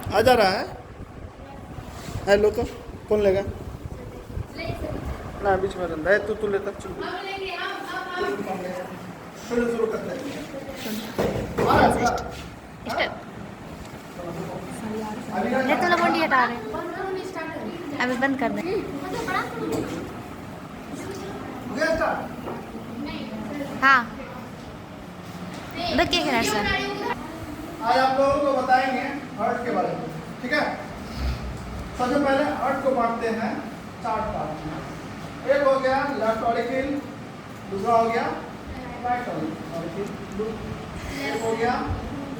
आ जा रहा है। हेलो तो कौन लेगा ना बीच में रंधा है। तू लेता चल शुरू करते हैं। ये तो लवंडी हटा रहे अभी बंद कर दे। हाँ देखिए खैर सर आज आप लोगों को बताएंगे हर्ट के बारे में। ठीक है, सबसे पहले हर्ट को बांटते हैं 4 पार्ट में। एक हो गया लेफ्ट ऑरिकिल, दूसरा हो गया राइट ऑरिकिल, एक हो गया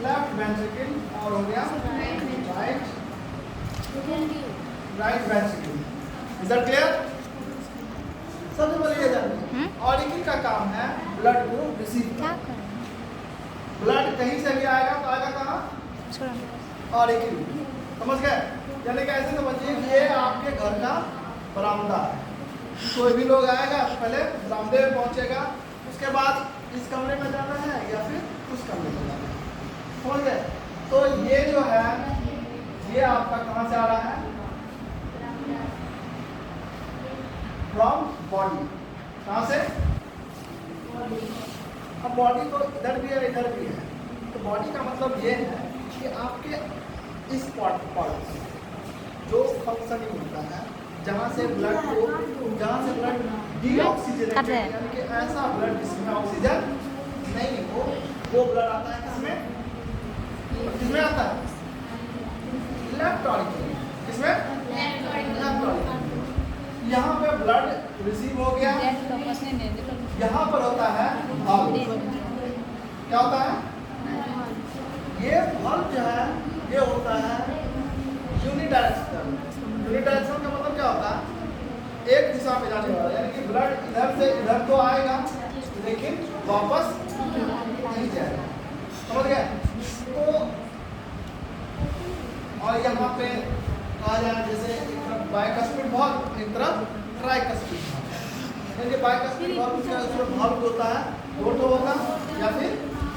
लेफ्ट वेंट्रिकल और हो गया right ventricle. Is that clear? सबसे पहले ये जानिए ऑरिकिल का काम है ब्लड को रिसीव करना। ब्लड कहीं से भी आएगा तो आएगा कहाँ? ऑरिकिल। समझ गए? यानी कि ऐसे समझिए कि ये आपके घर का बरामदा है। कोई भी लोग आएगा पहले बरामदे में पहुंचेगा, उसके बाद इस कमरे में जाना है या फिर उस कमरे में जाना है। समझ गए? तो ये जो है ये आपका कहाँ से आ रहा है? From body. कहाँ से? अब बॉडी तो इधर भी है इधर भी है, तो बॉडी का मतलब ये है कि आपके इस पार्ट जो फंक्शनिंग होता है, जहाँ से ब्लड डीऑक्सीजनेटेड यानी कि ऐसा ब्लड जिसमें ऑक्सीजन नहीं हो, वो ब्लड आता है किसमें आता है? Left auricle. किसमें? Left auricle. यहाँ पे ब्लड रिसीव हो गया, यहाँ पर होता है valve। क्या होता है? ये valve जो है ये होता है यूनिडायरेक्शनल। यूनिडायरेक्शनल का मतलब क्या होता है? एक दिशा में जाने वाला, यानी कि ब्लड इधर से इधर तो आएगा लेकिन वापस नहीं जाएगा। समझ गए? तो और यहाँ पे आ जाए जैसे एक तरफ बाइकस्पिड भाग, एक तरफ ट्राइकस्पिड भाग। यानी बाइकस्पिड भाग उसमें भाग होता है 2 होगा या फिर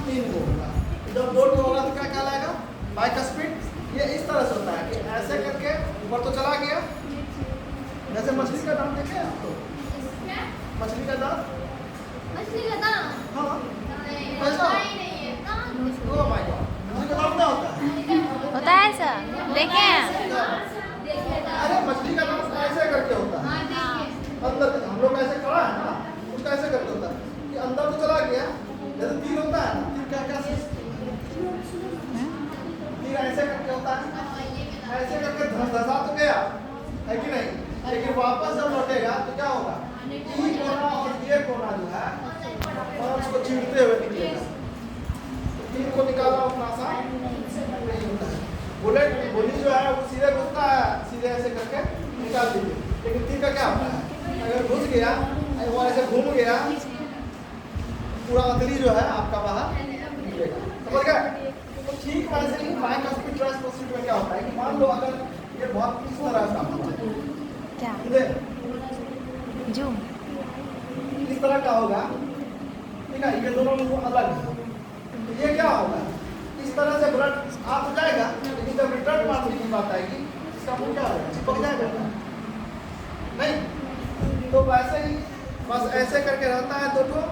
3 होगा। जब 2 होगा तो क्या कहलाएगा? बाइकस्पिड। ये इस तरह से होता है कि ऐसे करके ऊपर तो चला गया, जैसे मछली का दांत देखे आप तो? मछली का दांत? हाँ कैसा? ओह माय गॉड, मछली का दांत क्या होता है? होता है सर, देखें। अरे मछली का दांत ऐसे करके होता है अंदर। हम लोग ऐसे खड़ा है ना, उसका ऐसे करके होता है कि अंदर तो चला गया। जैसे तीर होता है ना, तीर क्या तीर ऐसे करके होता है, ऐसे करके धसा तो गया है कि नहीं, लेकिन वापस जब लौटेगा तो क्या होगा? ये कोना और ये कोना जो है और उसको छींटते हुए निकलेगा। तीर को निकाला उतना आसान नहीं होता है। बुलेट गोली जो है वो सीधे घुसता है, सीधे ऐसे करके निकाल दीजिए, लेकिन तीर का क्या होता है? अगर घुस गया वो ऐसे घूम गया, पूरा अतली जो है आपका बाहर निकलेगा। समझ गए? तो ठीक वैसे ही बाइकस्पिड ट्राइकस्पिड में क्या होता है कि मान लो अगर ये बहुत इस तरह का क्या जूम इस तरह का होगा, ठीक है, ये दोनों अलग है, तो ये क्या होगा? इस तरह से ब्लड आ तो जाएगा, लेकिन जब रिटर्न मारने की बात आएगी इसका मुंह क्या होगा? चिपक जाएगा नहीं? तो वैसे ही बस ऐसे करके रहता है 2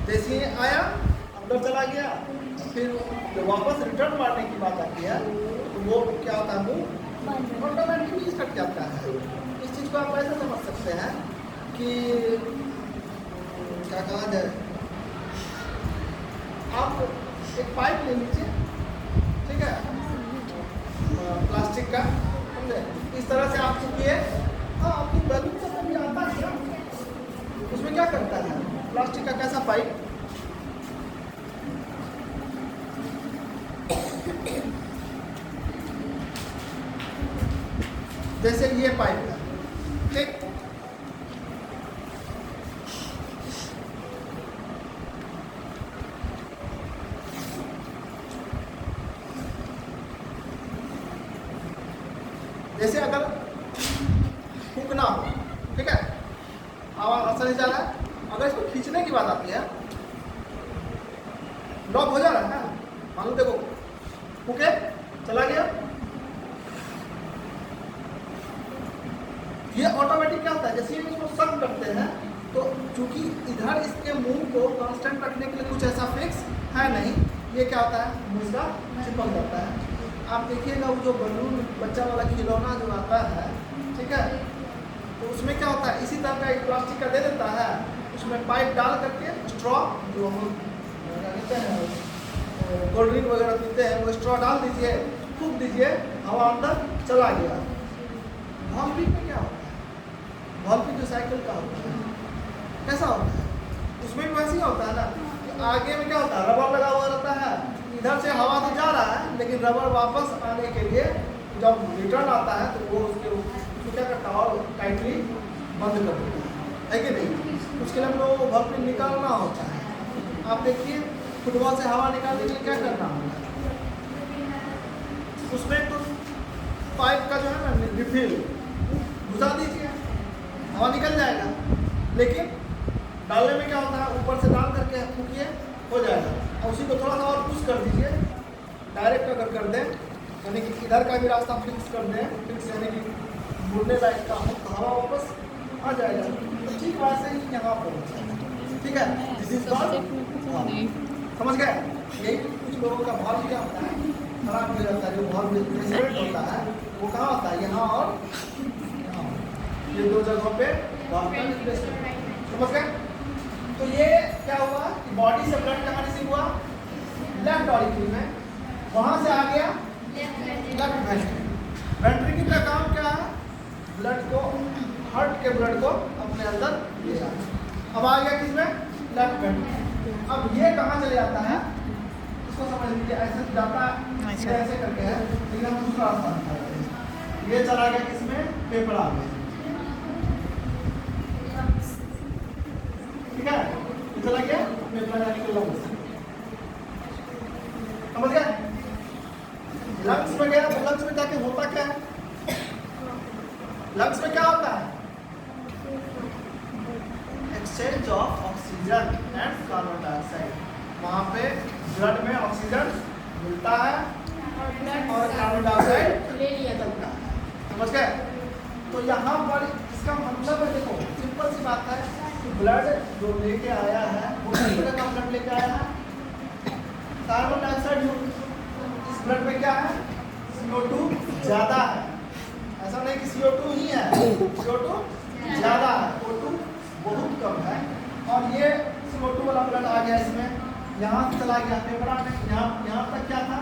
जैसे ही आया अंदर चला गया, फिर जब वापस रिटर्न मारने की बात आती है तो वो क्या होता है? मुंह ऑटोमेटिकली कट जाता है। इस चीज़ को आप ऐसे समझ सकते हैं कि क्या कहा जाए, आप एक पाइप ले लीजिए, ठीक है, प्लास्टिक का, समझे? इस तरह से आप चुकिए। हाँ, आपकी बैलून का भी आता है ना, उसमें क्या करता है प्लास्टिक का कैसा पाइप? जैसे ये पाइप है, ठीक, जैसे अगर हुक ना हो, ठीक है, आवाज असर नहीं जा रहा है, अगर इसको खींचने की बात आती है लॉक हो जा रहा है ना, मालूम देखो हुक है, चला गया, ऑटोमेटिक क्या होता है, जैसे ही इसको सक करते हैं तो चूंकि इधर इसके मुंह को कांस्टेंट रखने के लिए कुछ ऐसा फिक्स है नहीं, ये क्या होता है मुंह इसका चिपक जाता है। आप देखिएगा वो जो बलून बच्चा वाला खिलौना जो आता है, ठीक है, तो उसमें क्या होता है इसी तरह का एक प्लास्टिक का दे देता है, उसमें पाइप डाल करके स्ट्रॉ जो हम कहते हैं कोल्ड ड्रिंक वगैरह पीते हैं वो स्ट्रॉ डाल दीजिए, फूंक दीजिए, हवा अंदर चला गया। बॉल पिन में क्या होता है, बॉल पिन जो साइकिल का होता है कैसा होता है, उसमें भी वैसे ही होता है ना कि आगे में क्या होता है रबर लगा हुआ रहता है, इधर से हवा तो जा रहा है लेकिन रबर वापस आने के लिए जब रिटर्न आता है तो वो उसको क्या करता है और टाइटली बंद कर देता है कि नहीं। उसके लिए हम लोगों को बॉल पिन निकालना होता है। आप देखिए फुटबॉल से हवा निकालने के लिए क्या करना होगा, उसमें तो पाइप का जो है ना रिफिल घुसा दीजिए, हवा निकल जाएगा, लेकिन डालने में क्या होता है ऊपर से डाल करके फूकिए हो जाएगा, और उसी को थोड़ा सा और पुश कर दीजिए। डायरेक्ट अगर कर दें यानी कि इधर का भी रास्ता फिक्स कर दें, फिक्स यानी कि मुड़ने लायक का हो तो हवा वापस आ जाएगा। तो ठीक वैसे ही यहाँ पर ठीक है, दिस इज कॉल्ड, समझ गए। यही कुछ लोगों का भाव क्या होता है खराब हो जाता है, जो भाव प्लेसमेंट होता है वो कहाँ होता है यहाँ और यहाँ, ये दो जगहों पे भाव का प्लेसमेंट, समझ गए। तो ये क्या हुआ कि बॉडी से ब्लड कहाँ रिसीव हुआ, लेफ्ट ऑरिक्यूल में, वहाँ से आ गया लेफ्ट वेंट्रिकल। वेंट्रिकल का काम क्या है, ब्लड को हार्ट के ब्लड को अपने अंदर ले जाना। अब आ गया किसमें, लेफ्ट वेंट्रिकल। अब ये कहाँ चले जाता है इसको समझ लीजिए, ऐसे जाता है ऐसे करके है, लेकिन हम दूसरा रास्ता निकालते हैं। ये चला गया किसमें, फेफड़ा में, ठीक है, ये चला गया फेफड़ा यानी कि लंग्स, समझ गए। लंग्स में गया तो लंग्स में जाके होता क्या है, लंग्स में क्या होता है exchange of oxygen and carbon dioxide, वहाँ पे ब्लड में ऑक्सीजन मिलता है और कार्बन डाइऑक्साइड ले लिया जाता है, समझ गए। तो यहाँ पर इसका मतलब है, देखो सिंपल सी बात है कि ब्लड जो लेके आया है वो किस तरह का ब्लड लेके आया है, कार्बन डाइऑक्साइड युक्त। इस ब्लड में क्या है, CO2 ज़्यादा है, ऐसा नहीं कि CO2 ही है, CO2 ज़्यादा है, O2 बहुत कम है। और ये CO2 वाला ब्लड आ गया इसमें, यहाँ से चला गया फेफड़ा में, यहाँ तक क्या था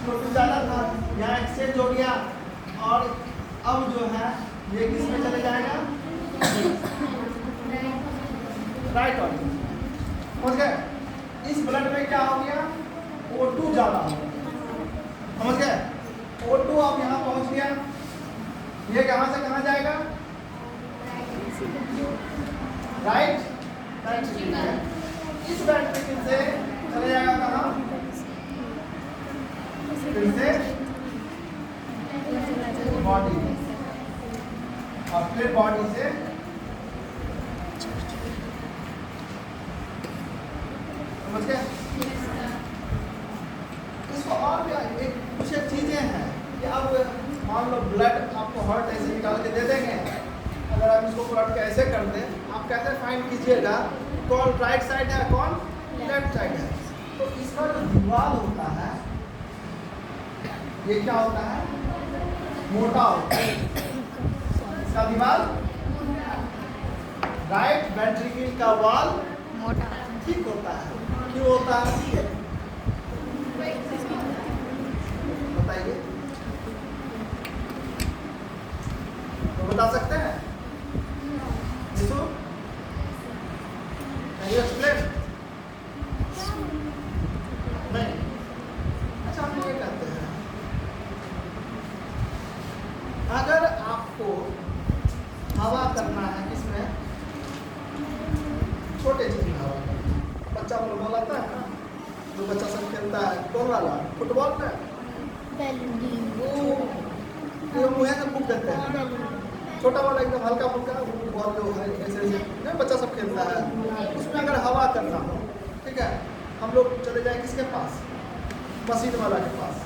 CO2 ज़्यादा था, यहाँ एक्सचेंज हो गया और अब जो है ये किस में चले जाएगा, राइट ऑरिक्यूल, समझ गए। इस ब्लड में क्या हो गया, O2 ज़्यादा हो गया, समझ गए। O2 अब यहाँ पहुँच गया, ये कहाँ से कहाँ जाएगा, राइट वेंट्रिकल, इस वेंट्रिकल से चले जाएगा कहाँ, फिर से बॉडी, और फिर बॉडी से समझ गए। इसको और भी कुछ चीजें हैं कि अब मान लो ब्लड आपको हार्ट ऐसे निकाल के दे देंगे, अगर आप इसको ब्लड के ऐसे कर दें, आप कैसे फाइंड कीजिएगा कौन राइट साइड है कौन लेफ्ट साइड है। तो इसका जो दीवार होता है ये क्या होता है, मोटा होता है, इसका दीवार राइट वेंट्रिकल का वॉल मोटा ठीक होता है, क्यों होता है बताइए, तो बता सकते हैं, नहीं, अच्छा हम ये कहते हैं अगर आपको हवा करना है किसमें, छोटे चीज में हवा करना है, बच्चा फुटबॉल आता है ना, जो बच्चा सब खेलता है कौन वाला फुटबॉल में, वो मुँह से फूंक देते हैं, छोटा वाला एकदम हल्का फुल्का बॉल जो है ऐसे ऐसे बच्चा सब खेलता है, उसमें अगर हवा करना हो, ठीक है, हम लोग चले जाए किसके पास, मशीन वाला के पास,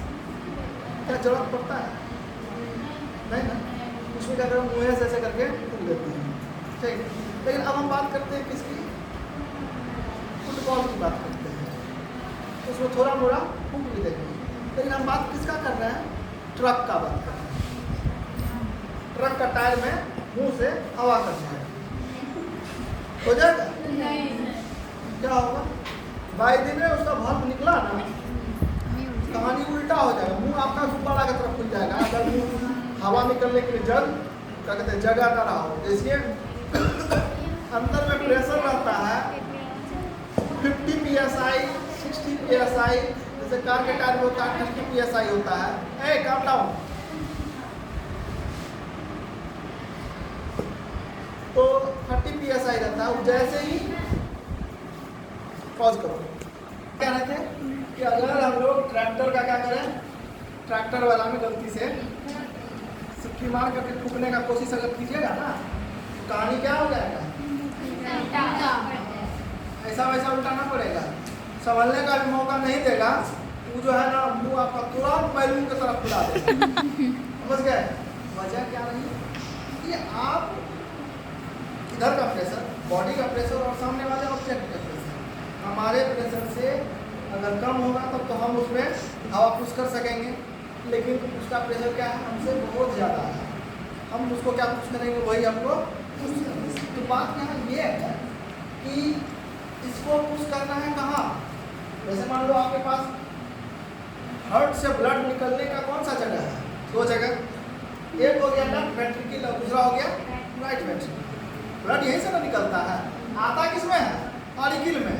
क्या जरूरत पड़ता है, नहीं ना, उसमें क्या करें, मुँह से ऐसे करके फूक देते हैं, ठीक। लेकिन अब हम बात करते हैं किसकी, फुटबॉल की बात करते हैं, उसमें थोड़ा मोड़ा फूक भी देंगे। लेकिन हम बात किसका कर रहे हैं, ट्रक का बात कर रहे हैं। ट्रक का टायर में मुंह से हवा करना है, हो जाएगा? क्या होगा, बाई दिन में उसका भाप निकला ना, कहानी उल्टा हो जाएगा, मुंह आपका गुब्बारा की तरफ खुल जाएगा। अगर मुंह हवा निकलने के लिए क्या कहते हैं, जगह ना रहा हो। जैसे अंदर में प्रेशर रहता है 50 psi 60 psi, जैसे कार के टायर में होता है 30 psi होता है। Calm down. तो 30 psi रहता है। जैसे ही पॉज करो, क्या रहते हैं कि अगर हम लोग ट्रैक्टर का क्या करें, ट्रैक्टर वाला में गलती से सिक्की मार करके फूकने का कोशिश अगर कीजिएगा ना, कहानी क्या हो जाएगा, ऐसा वैसा उल्टाना पड़ेगा, संभलने का भी मौका नहीं देगा। वो जो है ना, मुँह आपका तुरंत बैलून की तरफ खुला देगा। समझ गए? वजह क्या रही कि आप इधर का प्रेशर, बॉडी का प्रेशर और सामने वाले ऑब्जेक्ट का प्रेशर, हमारे प्रेशर से अगर कम होगा तब तो हम उसमें हवा पुश कर सकेंगे। लेकिन उसका प्रेशर क्या है, हमसे बहुत ज़्यादा है, हम उसको क्या पुश करेंगे, वही हमको पुश करेंगे। तो बात यहाँ ये है कि इसको पुश करना है कहाँ। जैसे मान लो आपके पास हार्ट से ब्लड निकलने का कौन सा जगह है, दो जगह, एक हो गया लेफ्ट वेंट्रिकल और दूसरा हो गया राइट वेंट्रिकल। ब्लड यहीं से ना निकलता है, आता किसमें है, ऑरिकिल में।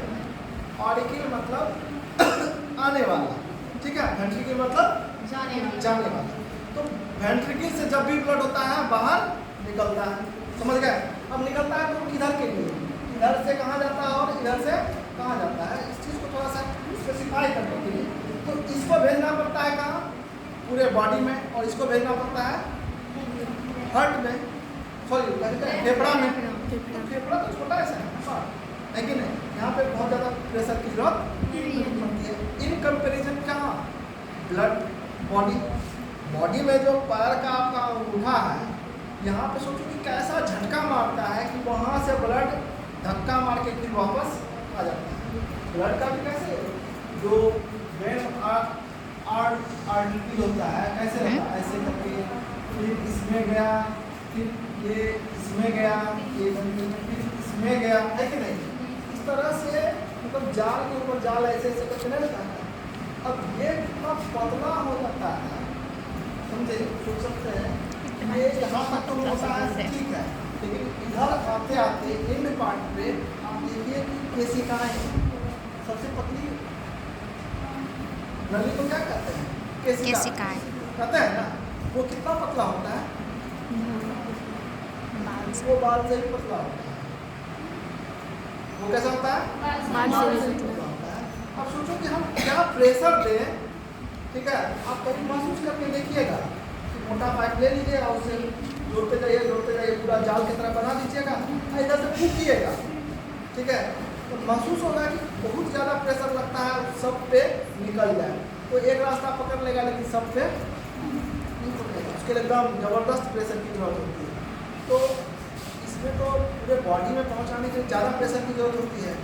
ऑरिकिल मतलब आने वाला, ठीक है, वेंट्रिकल मतलब जाने वाला। तो वेंट्रिकल से जब भी ब्लड होता है बाहर निकलता है, समझ गए? अब निकलता है तो किधर के लिए, इधर से कहाँ जाता है और इधर से कहाँ जाता है, इस चीज़ को थोड़ा सा स्पेसिफाई करने के लिए। तो इसको भेजना पड़ता है कहाँ, पूरे बॉडी में, और इसको भेजना पड़ता है हार्ट में, सॉरी फेफड़ा में। फेफड़ा तो छोटा ऐसा है कि नहीं, यहाँ पे बहुत ज़्यादा प्रेशर की जरूरत पड़ती है। इन कंपेरिजन कहाँ, ब्लड बॉडी में जो पैर का आपका उठा है, यहाँ पे सोचो कि कैसा झटका मारता है कि वहाँ से ब्लड धक्का मार के फिर वापस आ जाता है। ब्लड का भी कैसे, जो वेन आर्टरी होता है कैसे होता है, ऐसे करके फिर इसमें गया, फिर ये इसमें गया, ये फिर इसमें गया, है कि नहीं। इस तरह से मतलब जाल के ऊपर जाल ऐसे ऐसे करके नहीं रहता है। अब ये कितना पतला हो जाता है, समझे, सोच सकते हैं। ये यहाँ तक तो होता है, ठीक है, लेकिन इधर आते आते एंड पार्ट पे आप देखिए कि केशिकाएं सबसे पतली नली को क्या कहते हैं, केशिकाएं कहते हैं ना, वो कितना पतला होता है, वो बाल से भी पतला होता है। वो कैसा होता है, बाल से भी पतला होता है। अब सोचो कि हम क्या प्रेशर दें, ठीक है, आप कभी महसूस करके देखिएगा कि मोटा पाइप ले लीजिएगा, उससे जोड़ते जाइए, पूरा जाल की तरह बना दीजिएगा, इधर से फूकिएगा, ठीक है, तो महसूस होगा कि बहुत ज़्यादा प्रेशर लगता है, सब पे निकल जाए। तो एक रास्ता पकड़ लेगा, लेकिन सब पे नहीं पकड़ेगा, उसके लिए एकदम ज़बरदस्त प्रेशर की जरूरत होती है। तो इसमें तो पूरे बॉडी में पहुँचाने के लिए ज़्यादा प्रेशर की जरूरत होती है।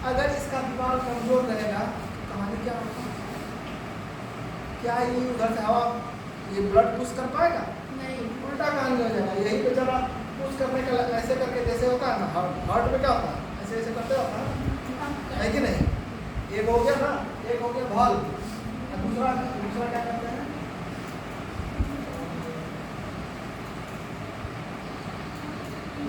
अगर इसका दीवार कमज़ोर रहेगा तो कहानी क्या होगा, क्या ये उधर से हवा, ये ब्लड पुश कर पाएगा, नहीं, उल्टा कहानी हो जाएगा। यही पे जरा पुश करने का ऐसे करके जैसे होता है ना, हार्ट में क्या होता है, ऐसे ऐसे करते होता है कि नहीं। एक हो गया ना, एक हो गया वाल्व, दूसरा क्या करते हैं,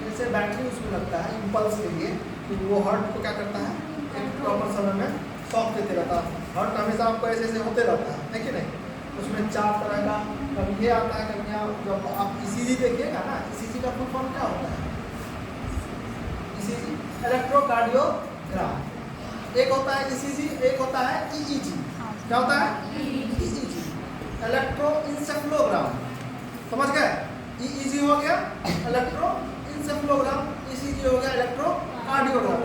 जैसे बैटरी उसमें लगता है इम्पल्स के लिए, तो वो हार्ट को क्या करता है, एक प्रॉपर समय में शॉक देते रहता है। हार्ट हमेशा आपको ऐसे ऐसे होते रहता है कि नहीं। उसमें 4 तरह का, कभी ये आता है, कभी यहाँ, जब आप ECG देखिएगा ना, ECG का फुल फॉर्म क्या होता है, ECG इलेक्ट्रोकार्डियोग्राम। एक होता है ECG, एक होता है EEG। क्या होता है, EEG इलेक्ट्रोइंसेफ्लोग्राम, समझ गए। EEG हो गया इलेक्ट्रोइंसेफ्लोग्राम, ECG हो गया इलेक्ट्रोकार्डियोग्राम।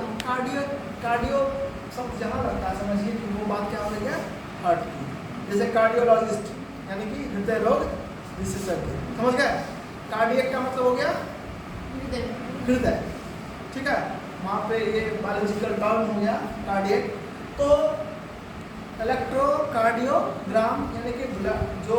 कार्डियो सब जहाँ लगता है, समझिए कि वो बात क्या हो रही है, हार्ट की। जैसे कार्डियोलॉजिस्ट यानी कि हृदय रोग विशेषज्ञ, समझ गए। कार्डियक का मतलब हो गया हृदय, ठीक है। वहाँ पे ये बायोलॉजिकल टर्म हो गया कार्डियक। तो इलेक्ट्रोकार्डियोग्राम यानी कि जो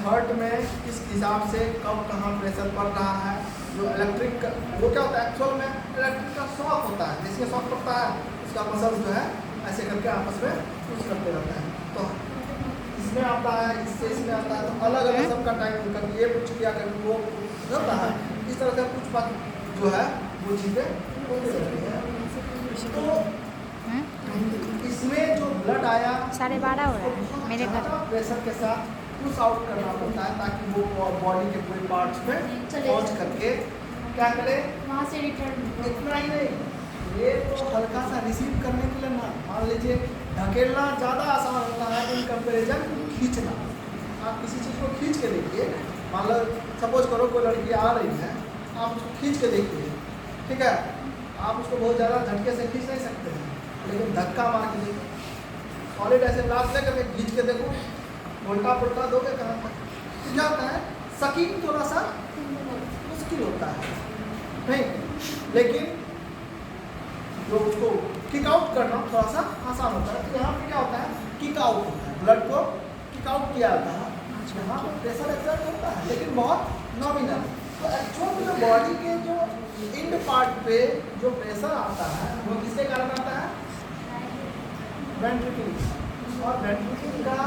हार्ट में किस हिसाब से कब कहाँ प्रेशर पड़ रहा है, जो इलेक्ट्रिक वो क्या होता है एक्चुअल में इलेक्ट्रिक का शॉक होता है, जिसमें शॉक पड़ता है उसका मसल जो है ऐसे करके आपस में यूज करते रहता है। तो इसमें आता है, इससे इसमें आता है, तो अलग अलग सबका टाइम कभी ये कुछ किया कभी वो होता है। इस तरह से कुछ बात जो है वो चीज़ें होती रहती है। तो इसमें जो ब्लड आया 12:30 हो रहा है मेरे घर। प्रेशर के साथ पुश आउट करना पड़ता है ताकि वो बॉडी के पूरे पार्ट्स में पहुंच करके क्या करे, वहाँ से रिटर्न। इतना ही नहीं, ये तो हल्का सा रिसीव करने के लिए ना, मान लीजिए ढकेलना ज़्यादा आसान होता है इन कंपेरिजन खींचना। आप किसी चीज़ को खींच के देखिए, मान लो सपोज करो कोई लड़की आ रही है, आप उसको खींच के देखिए, ठीक है। आप उसको बहुत ज़्यादा झटके से खींच नहीं सकते हैं, लेकिन धक्का मार के देखो, सॉलिड ऐसे लास्ट से करके खींच के देखो, उल्टा पुल्टा दोगे कहाँ तक, तो क्या होता है सकिंग थोड़ा सा मुश्किल होता है नहीं, लेकिन जो उसको किक आउट करना थोड़ा सा आसान होता है। तो यहाँ पे क्या होता है किक आउट होता है, ब्लड को किक आउट किया जाता है, यहाँ पर प्रेशर एक्सर्ट होता है लेकिन बहुत नॉमिनल। तो एक्चुअल में जो बॉडी के जो इंड पार्ट पे जो प्रेशर आता है वो किसके कारण आता है, वेंट्रिकल। और वेंट्रिकल का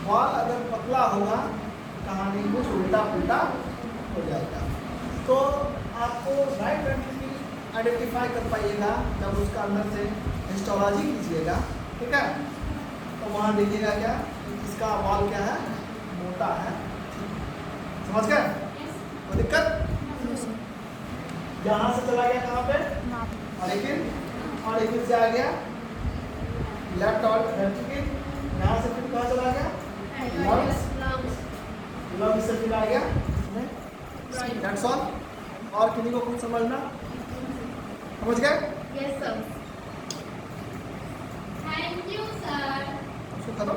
वॉल अगर पतला होगा कहानी कुछ उल्टा पुल्टा हो जाएगा। तो आपको राइट वेंट्रिकल आइडेंटिफाई कर पाइएगा जब उसका अंदर से हिस्टोलॉजी कीजिएगा, ठीक है। तो वहाँ देखिएगा क्या इसका वॉल क्या है, मोटा है, समझ गए, कोई दिक्कत। यहाँ से चला गया कहाँ पे, और एक से आ गया लेफ्ट और वेंट्रिकल, यहाँ से फिर कहाँ चला गया लंग्स से फिर आ गया, दैट्स ऑल। और किसी को कुछ समझना, समझ गए? Yes sir, thank you sir. उसको खत्म